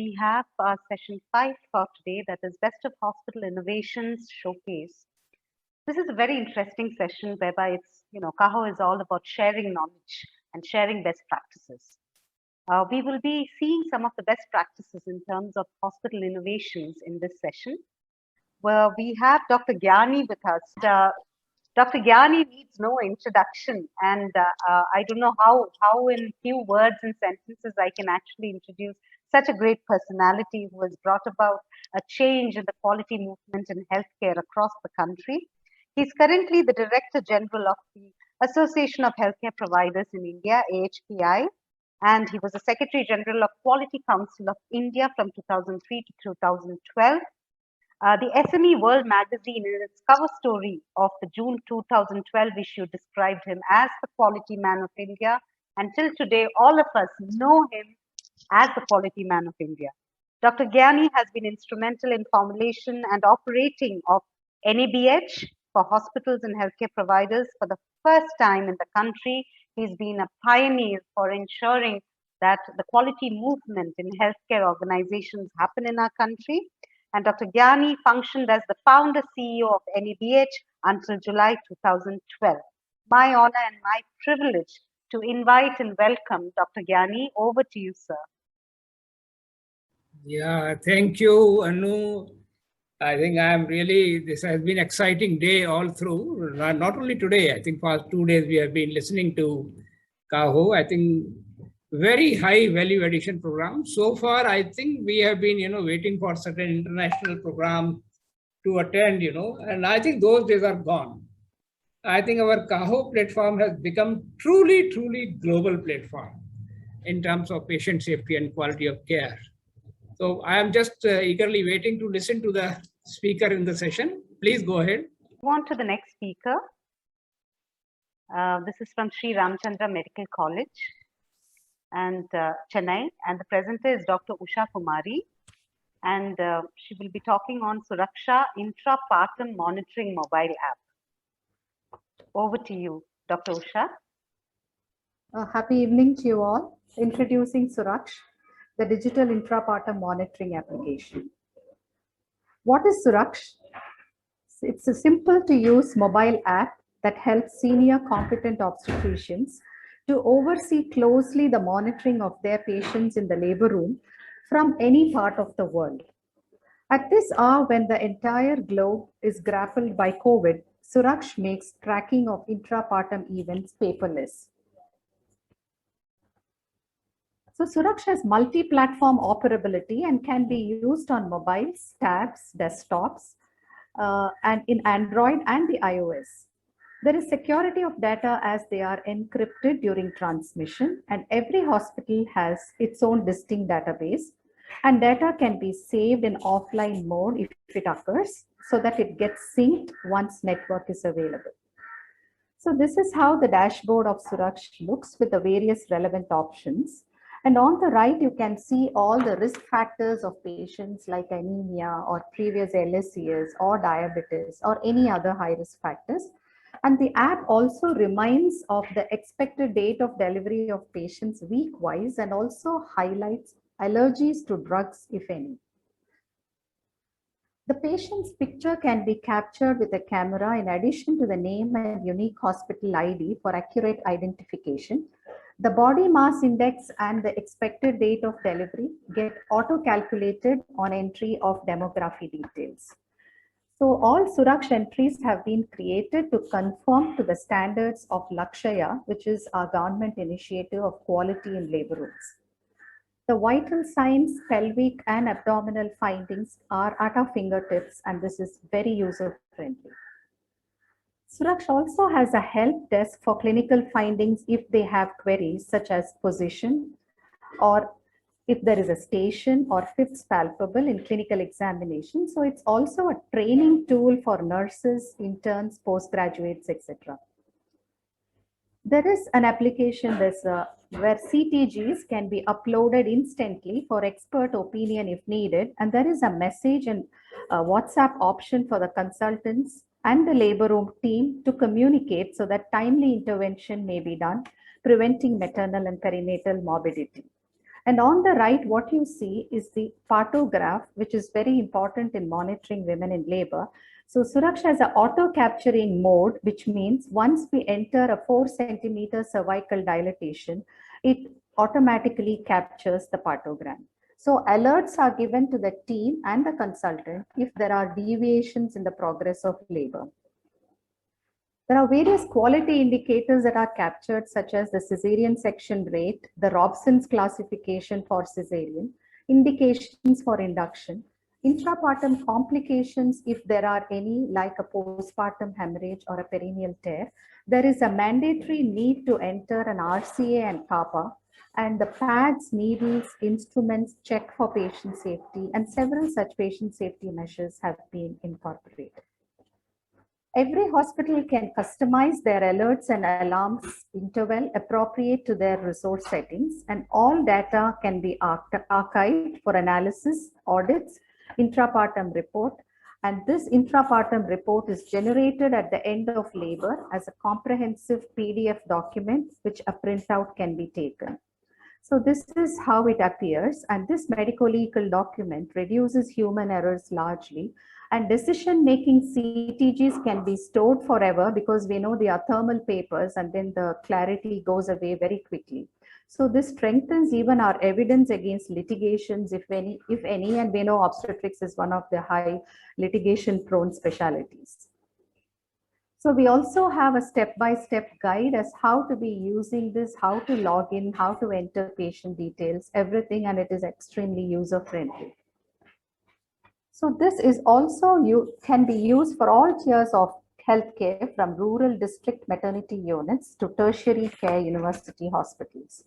we have our session 5 for today, that is Best of Hospital Innovations Showcase. This is a very interesting session whereby Kaho is all about sharing knowledge and sharing best practices. We will be seeing some of the best practices in terms of hospital innovations in this session, where we have Dr. Gyani with us. Dr. Gyani needs no introduction, and I don't know how in few words and sentences I can actually introduce such a great personality who has brought about a change in the quality movement in healthcare across the country. He's currently the Director General of the Association of Healthcare Providers in India, AHPI, and he was the Secretary General of Quality Council of India from 2003 to 2012. The SME World magazine, in its cover story of the June 2012 issue, described him as the quality man of India. Until today, all of us know him as the quality man of India. Dr. Gyani has been instrumental in formulation and operating of NABH for hospitals and healthcare providers for the first time in the country. He's been a pioneer for ensuring that the quality movement in healthcare organizations happen in our country. And Dr. Gyani functioned as the founder CEO of NABH until July 2012. My honor and my privilege to invite and welcome Dr. Gyani. Over to you, sir. Yeah, thank you, Anu. I think this has been an exciting day all through. Not only today, I think past 2 days we have been listening to Kaho. I think very high value addition program. So far, I think we have been, waiting for certain international program to attend, and I think those days are gone. I think our Kaho platform has become truly global platform in terms of patient safety and quality of care. So I am just eagerly waiting to listen to the speaker in the session. Please go ahead. On to the next speaker. This is from Sri Ramchandra Medical College and Chennai, and the presenter is Dr. Usha Kumari, and she will be talking on Suraksha Intrapartum Monitoring Mobile App. Over to you, Dr. Usha. Happy evening to you all. Introducing Suraksh, the digital intrapartum monitoring application. What is Suraksh? It's a simple to use mobile app that helps senior competent obstetricians to oversee closely the monitoring of their patients in the labor room from any part of the world. At this hour, when the entire globe is grappled by COVID, Suraksh makes tracking of intrapartum events paperless. So Suraksh has multi-platform operability and can be used on mobiles, tabs, desktops, and in Android and the iOS. There is security of data as they are encrypted during transmission, and every hospital has its own distinct database, and data can be saved in offline mode if it occurs, so that it gets synced once network is available. So this is how the dashboard of Suraksh looks with the various relevant options. And on the right, you can see all the risk factors of patients like anemia or previous LSCS or diabetes or any other high risk factors. And the app also reminds of the expected date of delivery of patients week-wise and also highlights allergies to drugs, if any. The patient's picture can be captured with a camera in addition to the name and unique hospital ID for accurate identification. The body mass index and the expected date of delivery get auto-calculated on entry of demography details. So all Suraksh entries have been created to conform to the standards of Lakshya, which is our government initiative of quality in labor rooms. The vital signs, pelvic and abdominal findings are at our fingertips, and this is very user-friendly. Suraksh also has a help desk for clinical findings if they have queries such as position, or if there is a station or fifth palpable in clinical examination. So it's also a training tool for nurses, interns, postgraduates, etc. There is an application where CTGs can be uploaded instantly for expert opinion if needed. And there is a message and a WhatsApp option for the consultants and the labor room team to communicate so that timely intervention may be done, preventing maternal and perinatal morbidity. And on the right, what you see is the partograph, which is very important in monitoring women in labor. So Suraksha has an auto capturing mode, which means once we enter a 4 centimeter cervical dilatation, it automatically captures the partogram. So alerts are given to the team and the consultant if there are deviations in the progress of labor. There are various quality indicators that are captured, such as the cesarean section rate, the Robson's classification for cesarean, indications for induction, intrapartum complications, if there are any, like a postpartum hemorrhage or a perineal tear. There is a mandatory need to enter an RCA and CAPA, and the pads, needles, instruments check for patient safety, and several such patient safety measures have been incorporated. Every hospital can customize their alerts and alarms interval appropriate to their resource settings, and all data can be archived for analysis, audits, intrapartum report. And this intrapartum report is generated at the end of labor as a comprehensive PDF document, which a printout can be taken. So this is how it appears, and this medico-legal document reduces human errors largely, and decision-making CTGs can be stored forever because we know they are thermal papers, and then the clarity goes away very quickly. So this strengthens even our evidence against litigations, if any, and we know obstetrics is one of the high litigation-prone specialties. So we also have a step-by-step guide as how to be using this, how to log in, how to enter patient details, everything, and it is extremely user-friendly. So this is also can be used for all tiers of healthcare, from rural district maternity units to tertiary care university hospitals.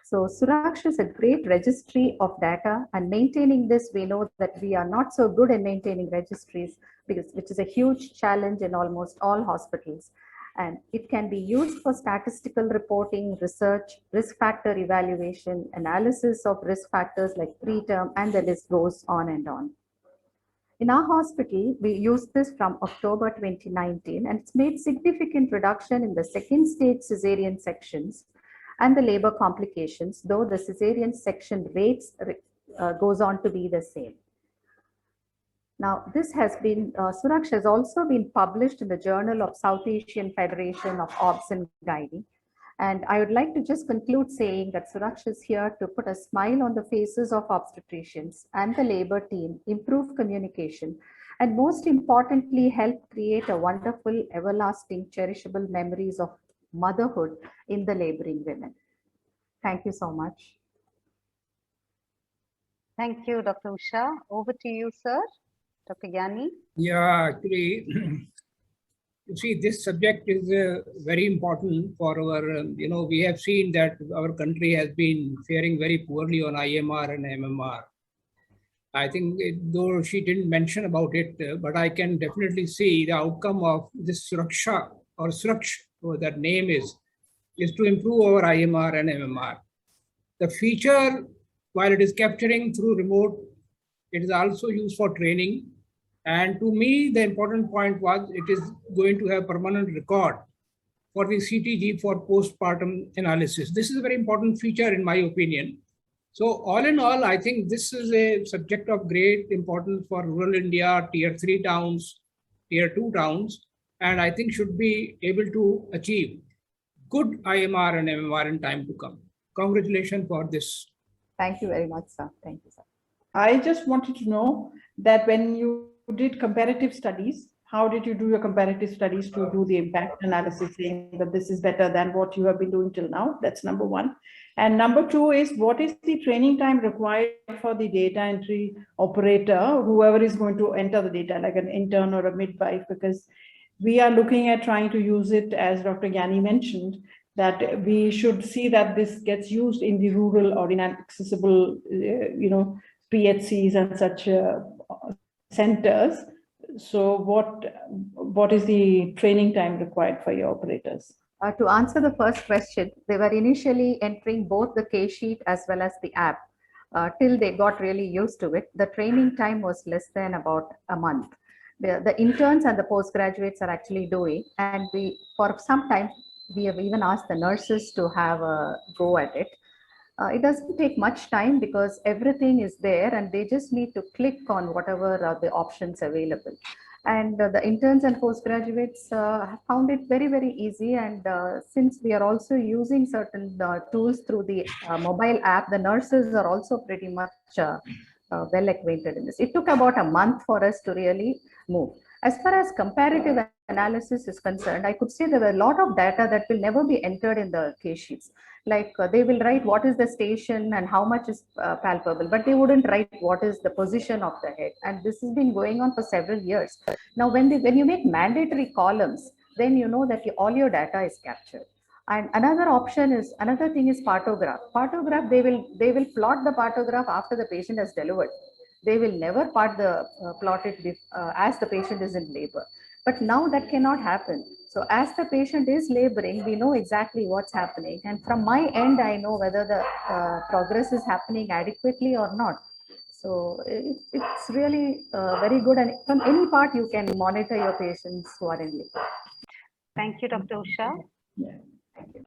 So Suraksha is a great registry of data, and maintaining this, we know that we are not so good at maintaining registries, which is a huge challenge in almost all hospitals. And it can be used for statistical reporting, research, risk factor evaluation, analysis of risk factors like preterm, and the list goes on and on. In our hospital, we used this from October 2019, and it's made significant reduction in the second stage cesarean sections and the labor complications, though the cesarean section rates goes on to be the same. Now, this has been, Suraksha has also been published in the Journal of South Asian Federation of Obs and Gynae. And I would like to just conclude saying that Suraksha is here to put a smile on the faces of obstetricians and the labor team, improve communication, and most importantly, help create a wonderful, everlasting, cherishable memories of motherhood in the laboring women. Thank you so much. Thank you, Dr. Usha. Over to you, sir. Dr. Gyani. Yeah, actually, you see, this subject is very important for our, we have seen that our country has been faring very poorly on IMR and MMR. I think, though she didn't mention about it, but I can definitely see the outcome of this Suraksha, or Suraksh, what that name is to improve our IMR and MMR. The feature, while it is capturing through remote, it is also used for training. And to me, the important point was it is going to have permanent record for the CTG for postpartum analysis. This is a very important feature in my opinion. So all in all, I think this is a subject of great importance for rural India, tier 3 towns, tier 2 towns, and I think should be able to achieve good IMR and MMR in time to come. Congratulations for this. Thank you very much, sir. Thank you, sir. I just wanted to know that when you did comparative studies, how did you do your comparative studies to do the impact analysis, saying that this is better than what you have been doing till now? That's number one. And number two is, what is the training time required for the data entry operator, whoever is going to enter the data, like an intern or a midwife? Because we are looking at trying to use it, as Dr. Gyani mentioned, that we should see that this gets used in the rural or inaccessible, PHCs and such centers. So what is the training time required for your operators? To answer the first question, they were initially entering both the case sheet as well as the app till they got really used to it. The training time was less than about a month. The interns and the postgraduates are actually doing, and for some time, we have even asked the nurses to have a go at it. It doesn't take much time because everything is there and they just need to click on whatever are the options available. And the interns and postgraduates have found it very, very easy. And since we are also using certain tools through the mobile app, the nurses are also pretty much well acquainted in this. It took about a month for us to really move. As far as comparative analysis is concerned, I could say there were a lot of data that will never be entered in the case sheets. Like they will write what is the station and how much is palpable, but they wouldn't write what is the position of the head. And this has been going on for several years. Now, when you make mandatory columns, then you know that all your data is captured. And another thing is partograph. Partograph, they will plot the partograph after the patient has delivered. They will never plot it as the patient is in labor. But now that cannot happen. So as the patient is laboring, we know exactly what's happening. And from my end, I know whether the progress is happening adequately or not. So it's really very good. And from any part, you can monitor your patients who are in labor. Thank you, Dr. Usha. Yeah. Thank you.